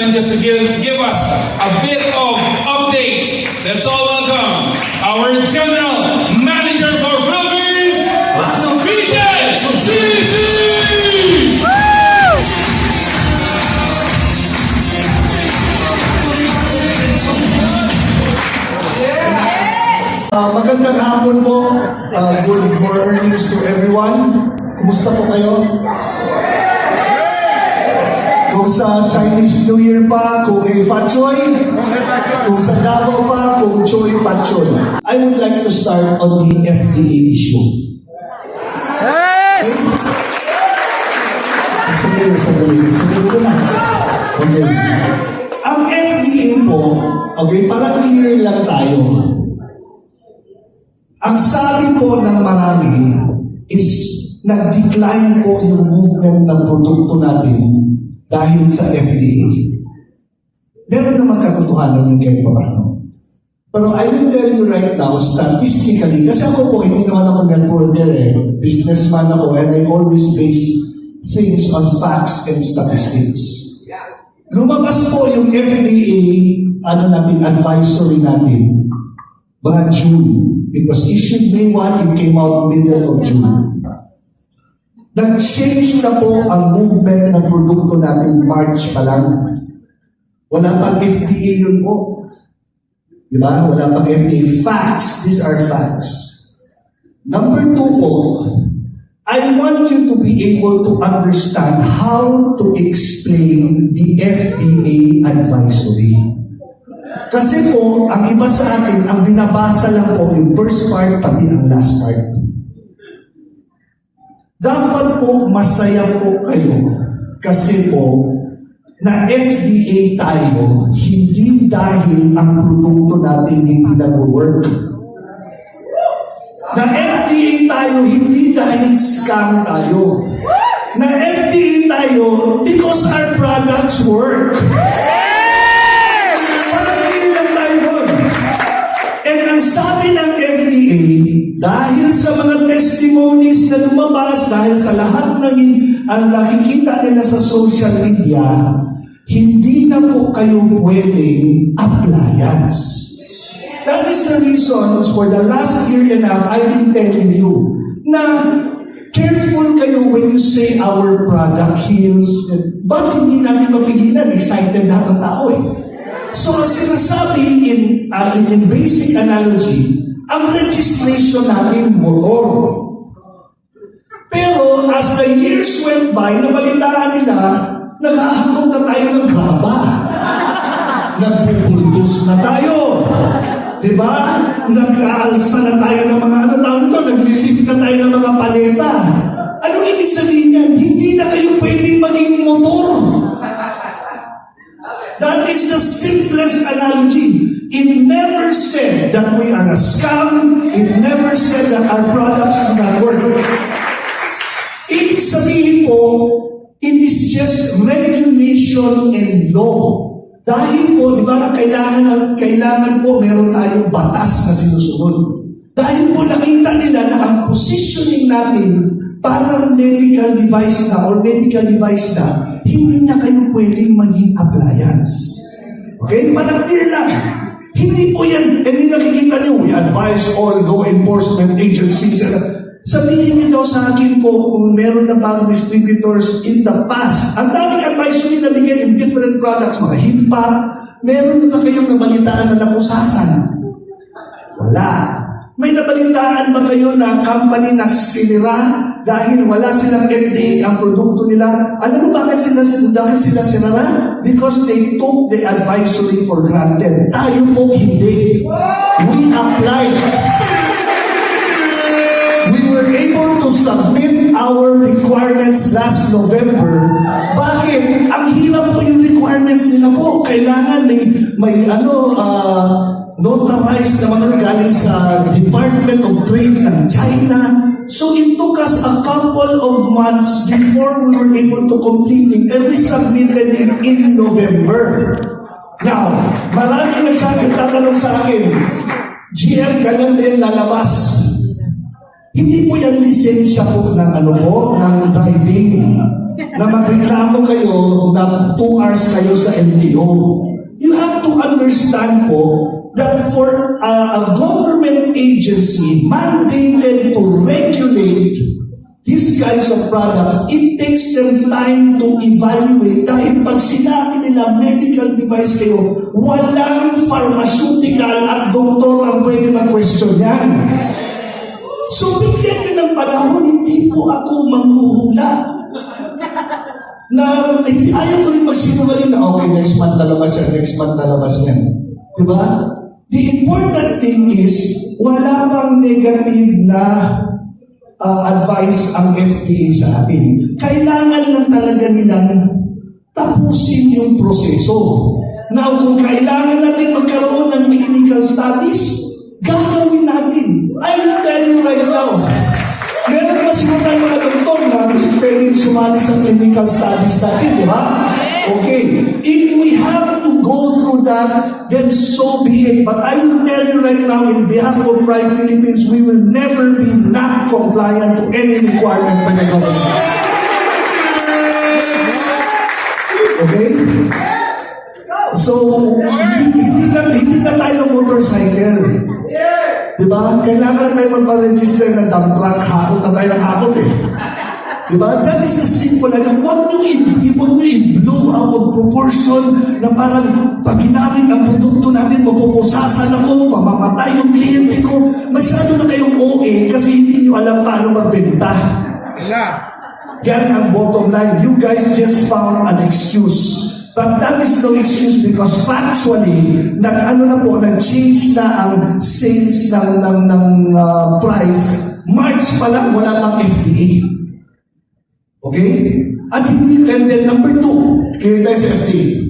in just to give us a bit of updates. Let's all welcome our General Manager for Philippines, VJ CC! Magandang hapon po. Good mornings to everyone. Kumusta po kayo? Kung sa Chinese New Year pa, kung kay Fatchoy, kung sa Davao pa, kung Choy Patchoy. I would like to start on the FDA issue. Yes! Sandali ko lang. Okay. Ang FDA po, okay, parang clear lang tayo. Ang sabi po ng marami is nag-decline po yung movement ng produkto natin dahil sa FDA. Meron naman katotohanan yung kahit paano. Pero I will tell you right now, statistically, kasi ako po, hindi naman ako networker businessman ako, and I always base things on facts and statistics. Lumabas po yung FDA, advisory natin, mga June. It was issued May 1, it came out middle of June. Nag-change na po ang movement ng produkto natin March pa lang. Wala pang FDA yun po. Diba? Wala pang FDA. Facts. These are facts. Number 2 po, I want you to be able to understand how to explain the FDA advisory. Kasi po, ang iba sa atin, ang binabasa lang po yung first part pati ang last part. Dapat po masaya po kayo kasi po na FDA tayo hindi dahil ang produkto natin hindi nag-work. Na FDA tayo hindi dahil scam tayo. Na FDA tayo because our products work. Sabi ng FDA, dahil sa mga testimonies na lumabas, dahil sa lahat ng ang nakikita nila sa social media, hindi na po kayo pwedeng appliance. That is the reason for the last year and a half, I've been telling you na careful kayo when you say our product heals. Ba't hindi natin mapigilan? Excited na ang tao So, ang sinasabi in basic analogy, ang registration natin motor. Pero as the years went by, nabalitaan nila, naghahakot na tayo ng graba. Nagpupuldos na tayo. Diba? Nag-aalsa na tayo ng mga naglilift na tayo ng mga paleta. Anong ibig sabihin yan? Hindi na kayo pwede maging motor. That is the simplest analogy. It never said that we are a scam. It never said that our products do not work. Ibig sabihin po, it is just regulation and law. Dahil po, di ba, kailangan po meron tayong batas na sinusunod. Dahil po nakita nila na ang positioning natin parang medical device na or medical device na, hindi na kayo pwedeng maging appliance. Okay? Parang clear lang. Hindi po yan. And yung nakikita nyo, we advise all law enforcement agencies. Sabihin niyo daw sa akin po kung meron na bang distributors in the past. Ang daming advisory na bigay in different products, mga himpa. Meron na ba kayong nabalitaan na nakusasan? Wala. May nabalitaan ba kayo na company na sinira dahil wala silang FDA ang produkto nila? Alam mo bakit sila sinira? Because they took the advisory for granted. Tayo po hindi. We applied. We were able to submit our requirements last November. Bakit? Ang hirap po yung requirements nila po. Kailangan may notarized naman galing sa Department of Trade ng China. So it took us a couple of months before we were able to complete it, and we submitted it in November. Now, marami tatanong sa akin, GM, kailan din lalabas? Hindi po yan lisensya po ng ng driving. na magreklamo kayo na 2 hours kayo sa LTO. You have to understand po that for a government agency mandated to regulate these kinds of products, it takes them time to evaluate. Dahil pag sinabi nila medical device kayo, walang pharmaceutical at doktor ang pwede mag-question yan. So, bigyan nyo ng panahon, hindi po ako manghuhula. Na, ayaw ko rin magsinungaling na, okay, next month lalabas yan. Diba? The important thing is, wala pang negative na advice ang FDA sa atin. Kailangan lang talaga nilang tapusin yung proseso. Now, kung kailangan natin magkaroon ng clinical studies, gagawin natin. I will tell you right now, meron ba siguro tayong mga doktor na pwedeng sumali sa clinical studies natin, di ba? Okay. If we have to go through that, then so be it. But I will tell you right now, in behalf of Pride Philippines, we will never be not compliant to any requirement by the government. Okay? So, hindi na tayo motorcycle. Diba? Kailangan tayo magpa-register ng dump truck, hakot na tayo ng hakot eh. Diba? That is a simple like, what do you blow out of proportion na parang pag ginamit ang produkto namin, mapupusasan ako, mamamatay yung kliyente ko. Masyado na kayong OA kasi hindi nyo alam paano magbenta. Yan ang bottom line. You guys just found an excuse. But that is no excuse because factually, nag-change na ang sales ng Pride. March pa lang, wala pang FDA. Okay? At hindi, and then number 2, clear tayo sa FDA.